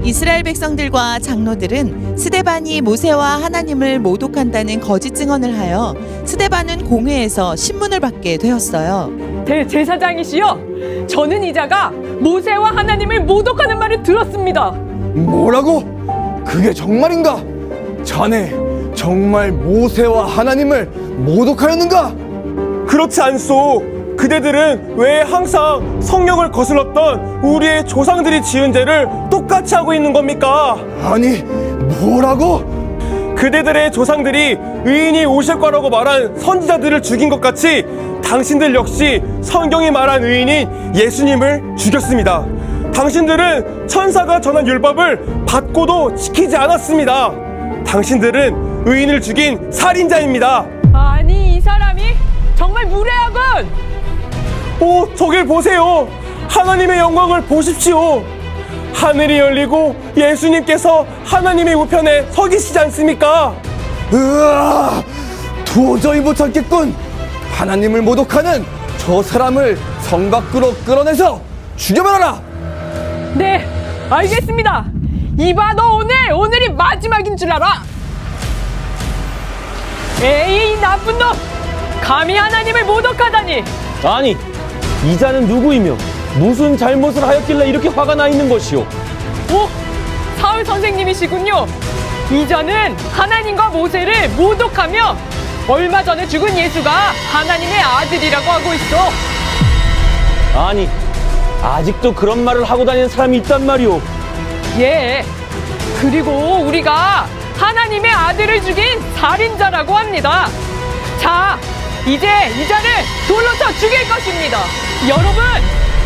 이스라엘 백성들과 장로들은 스데반이 모세와 하나님을 모독한다는 거짓 증언을 하여 스데반은 공회에서 신문을 받게 되었어요. 대제사장이시여, 저는 이자가 모세와 하나님을 모독하는 말을 들었습니다. 뭐라고? 그게 정말인가? 자네 정말 모세와 하나님을 모독하였는가? 그렇지 않소. 그대들은 왜 항상 성령을 거슬렀던 우리의 조상들이 지은 죄를 똑같이 하고 있는 겁니까? 아니, 뭐라고? 그대들의 조상들이 의인이 오실 거라고 말한 선지자들을 죽인 것 같이 당신들 역시 성경이 말한 의인인 예수님을 죽였습니다. 당신들은 천사가 전한 율법을 받고도 지키지 않았습니다. 당신들은 의인을 죽인 살인자입니다. 아니, 이 사람이 정말 무례하군. 오, 저길 보세요. 하나님의 영광을 보십시오. 하늘이 열리고 예수님께서 하나님의 우편에 서 계시지 않습니까? 으아, 도저히 못 참겠군. 하나님을 모독하는 저 사람을 성 밖으로 끌어내서 죽여버려라. 네, 알겠습니다. 이봐, 너 오늘이 마지막인 줄 알아? 에이, 이 나쁜 놈! 감히 하나님을 모독하다니! 아니, 이자는 누구이며 무슨 잘못을 하였길래 이렇게 화가 나 있는 것이오? 오, 사울 선생님이시군요. 이자는 하나님과 모세를 모독하며 얼마 전에 죽은 예수가 하나님의 아들이라고 하고 있어. 아니, 아직도 그런 말을 하고 다니는 사람이 있단 말이오. 예, 그리고 우리가 하나님의 아들을 죽인 살인자라고 합니다. 자, 이제 이자를 돌로 쳐 죽일 것입니다. 여러분,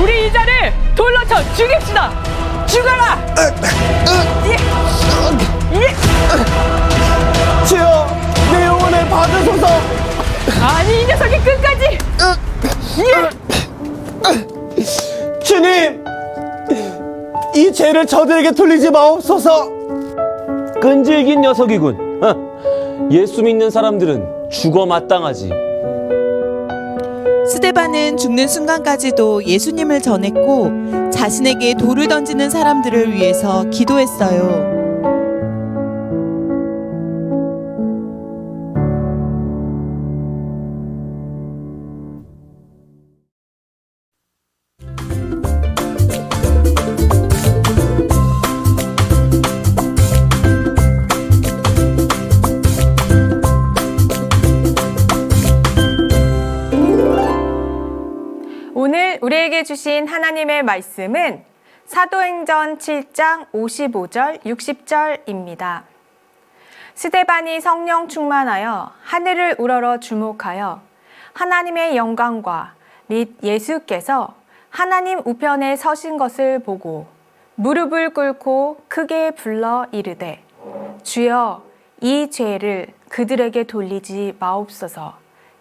우리 이자를 돌로 쳐 죽입시다. 죽어라! 주여, 내 영혼을 받으소서. 아니, 이 녀석이 끝까지! 주님, 이 죄를 저들에게 돌리지 마옵소서. 끈질긴 녀석이군. 예수 믿는 사람들은 죽어 마땅하지. 스데반은 죽는 순간까지도 예수님을 전했고 자신에게 돌을 던지는 사람들을 위해서 기도했어요. 오늘 우리에게 주신 하나님의 말씀은 사도행전 7장 55절, 60절입니다. 스데반이 성령 충만하여 하늘을 우러러 주목하여 하나님의 영광과 및 예수께서 하나님 우편에 서신 것을 보고 무릎을 꿇고 크게 불러 이르되 주여 이 죄를 그들에게 돌리지 마옵소서.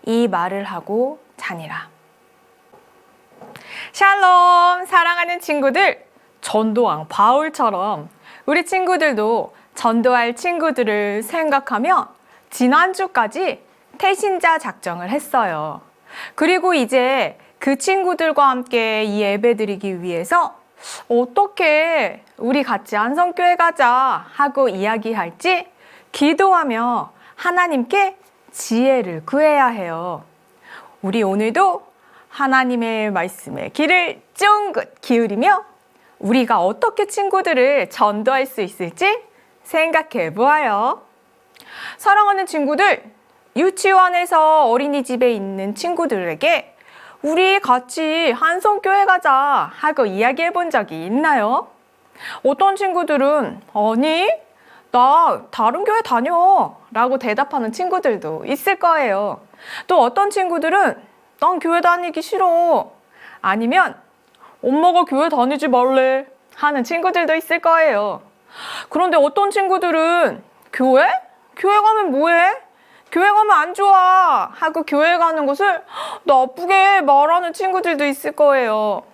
이 말을 하고 자니라. 샬롬, 사랑하는 친구들, 전도왕 바울처럼 우리 친구들도 전도할 친구들을 생각하며 지난주까지 태신자 작정을 했어요. 그리고 이제 그 친구들과 함께 이 예배 드리기 위해서 어떻게 우리 같이 안성교회 가자 하고 이야기할지 기도하며 하나님께 지혜를 구해야 해요. 우리 오늘도 하나님의 말씀에 귀를 쫑긋 기울이며 우리가 어떻게 친구들을 전도할 수 있을지 생각해 보아요. 사랑하는 친구들, 유치원에서 어린이집에 있는 친구들에게 우리 같이 한성교회 가자 하고 이야기해 본 적이 있나요? 어떤 친구들은 아니, 나 다른 교회 다녀 라고 대답하는 친구들도 있을 거예요. 또 어떤 친구들은 난 교회 다니기 싫어. 아니면 엄마가 교회 다니지 말래 하는 친구들도 있을 거예요. 그런데 어떤 친구들은 교회? 교회 가면 뭐해? 교회 가면 안 좋아 하고 교회 가는 것을 나쁘게 말하는 친구들도 있을 거예요.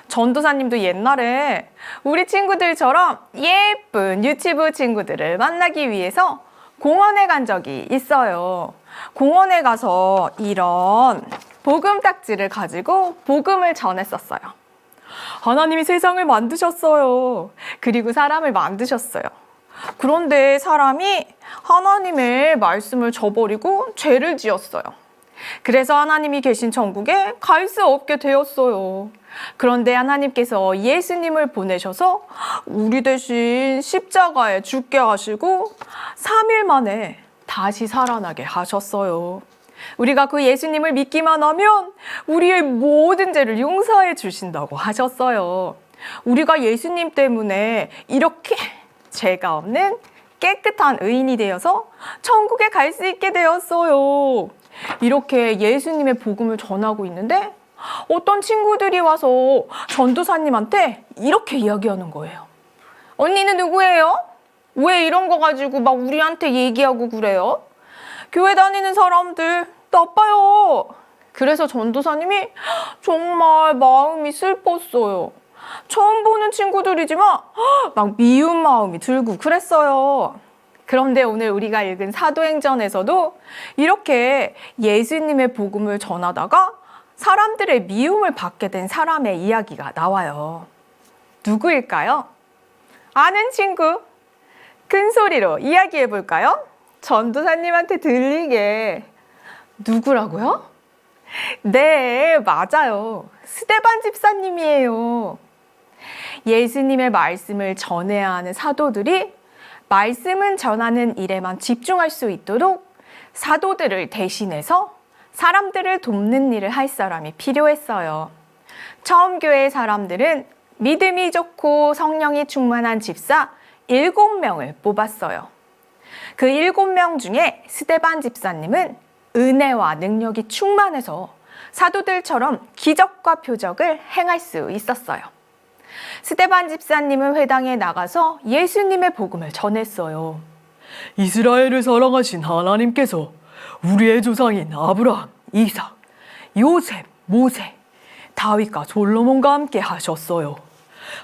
전도사님도 옛날에 우리 친구들처럼 예쁜 유치부 친구들을 만나기 위해서 공원에 간 적이 있어요. 공원에 가서 이런 복음 딱지를 가지고 복음을 전했었어요. 하나님이 세상을 만드셨어요. 그리고 사람을 만드셨어요. 그런데 사람이 하나님의 말씀을 저버리고 죄를 지었어요. 그래서 하나님이 계신 천국에 갈 수 없게 되었어요. 그런데 하나님께서 예수님을 보내셔서 우리 대신 십자가에 죽게 하시고 3일 만에 다시 살아나게 하셨어요. 우리가 그 예수님을 믿기만 하면 우리의 모든 죄를 용서해 주신다고 하셨어요. 우리가 예수님 때문에 이렇게 죄가 없는 깨끗한 의인이 되어서 천국에 갈 수 있게 되었어요. 이렇게 예수님의 복음을 전하고 있는데 어떤 친구들이 와서 전도사님한테 이렇게 이야기하는 거예요. 언니는 누구예요? 왜 이런 거 가지고 막 우리한테 얘기하고 그래요? 교회 다니는 사람들 나빠요. 그래서 전도사님이 정말 마음이 슬펐어요. 처음 보는 친구들이지만 막 미운 마음이 들고 그랬어요. 그런데 오늘 우리가 읽은 사도행전에서도 이렇게 예수님의 복음을 전하다가 사람들의 미움을 받게 된 사람의 이야기가 나와요. 누구일까요? 아는 친구, 큰 소리로 이야기해 볼까요? 전도사님한테 들리게. 누구라고요? 네, 맞아요. 스데반 집사님이에요. 예수님의 말씀을 전해야 하는 사도들이 말씀을 전하는 일에만 집중할 수 있도록 사도들을 대신해서 사람들을 돕는 일을 할 사람이 필요했어요. 처음 교회 사람들은 믿음이 좋고 성령이 충만한 집사 7명을 뽑았어요. 그 7명 중에 스데반 집사님은 은혜와 능력이 충만해서 사도들처럼 기적과 표적을 행할 수 있었어요. 스데반 집사님은 회당에 나가서 예수님의 복음을 전했어요. 이스라엘을 사랑하신 하나님께서 우리의 조상인 아브라함, 이삭, 요셉, 모세, 다윗과 솔로몬과 함께 하셨어요.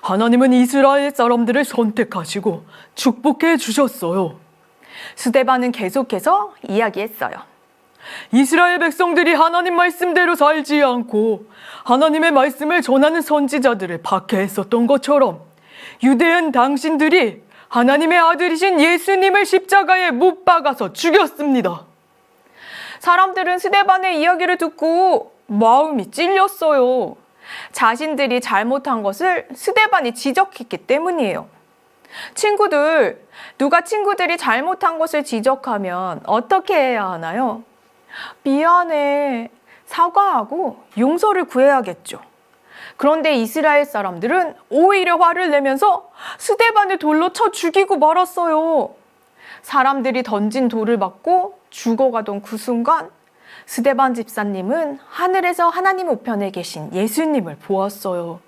하나님은 이스라엘 사람들을 선택하시고 축복해 주셨어요. 스데반은 계속해서 이야기했어요. 이스라엘 백성들이 하나님 말씀대로 살지 않고 하나님의 말씀을 전하는 선지자들을 박해했었던 것처럼 유대인 당신들이 하나님의 아들이신 예수님을 십자가에 못 박아서 죽였습니다. 사람들은 스데반의 이야기를 듣고 마음이 찔렸어요. 자신들이 잘못한 것을 스데반이 지적했기 때문이에요. 친구들, 누가 친구들이 잘못한 것을 지적하면 어떻게 해야 하나요? 미안해, 사과하고 용서를 구해야겠죠. 그런데 이스라엘 사람들은 오히려 화를 내면서 스데반을 돌로 쳐 죽이고 말았어요. 사람들이 던진 돌을 맞고 죽어가던 그 순간 스데반 집사님은 하늘에서 하나님 우편에 계신 예수님을 보았어요.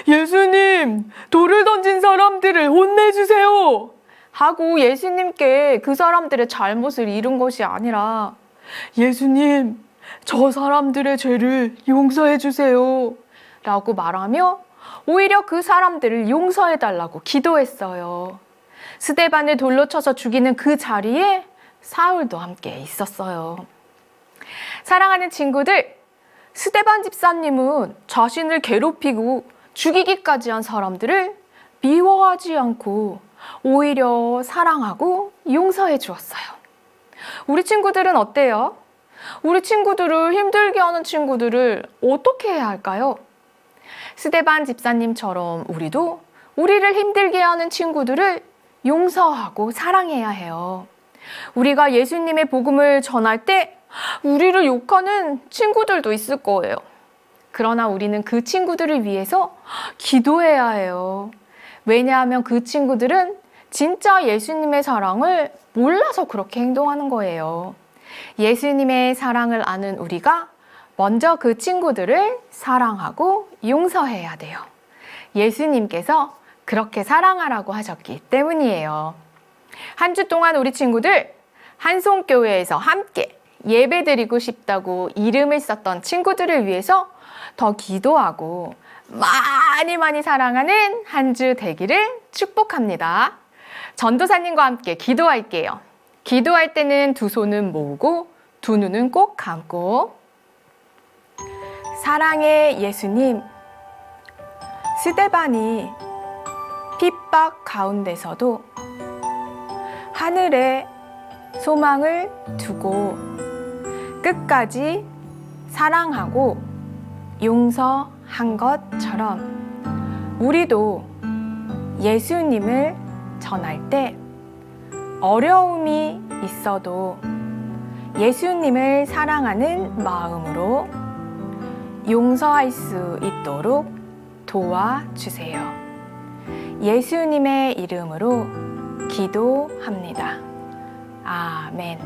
예수님, 돌을 던진 사람들을 혼내주세요. 하고 예수님께 그 사람들의 잘못을 이른 것이 아니라 예수님, 저 사람들의 죄를 용서해 주세요. 라고 말하며 오히려 그 사람들을 용서해달라고 기도했어요. 스데반을 돌로 쳐서 죽이는 그 자리에 사울도 함께 있었어요. 사랑하는 친구들, 스데반 집사님은 자신을 괴롭히고 죽이기까지 한 사람들을 미워하지 않고 오히려 사랑하고 용서해 주었어요. 우리 친구들은 어때요? 우리 친구들을 힘들게 하는 친구들을 어떻게 해야 할까요? 스데반 집사님처럼 우리도 우리를 힘들게 하는 친구들을 용서하고 사랑해야 해요. 우리가 예수님의 복음을 전할 때 우리를 욕하는 친구들도 있을 거예요. 그러나 우리는 그 친구들을 위해서 기도해야 해요. 왜냐하면 그 친구들은 진짜 예수님의 사랑을 몰라서 그렇게 행동하는 거예요. 예수님의 사랑을 아는 우리가 먼저 그 친구들을 사랑하고 용서해야 돼요. 예수님께서 그렇게 사랑하라고 하셨기 때문이에요. 한 주 동안 우리 친구들 한송교회에서 함께 예배드리고 싶다고 이름을 썼던 친구들을 위해서 더 기도하고 많이 사랑하는 한 주 되기를 축복합니다. 전도사님과 함께 기도할게요. 기도할 때는 두 손은 모으고 두 눈은 꼭 감고 사랑의 예수님, 스데반이 핍박 가운데서도 하늘에 소망을 두고 끝까지 사랑하고 용서한 것처럼 우리도 예수님을 전할 때 어려움이 있어도 예수님을 사랑하는 마음으로 용서할 수 있도록 도와주세요. 예수님의 이름으로 기도합니다. 아멘.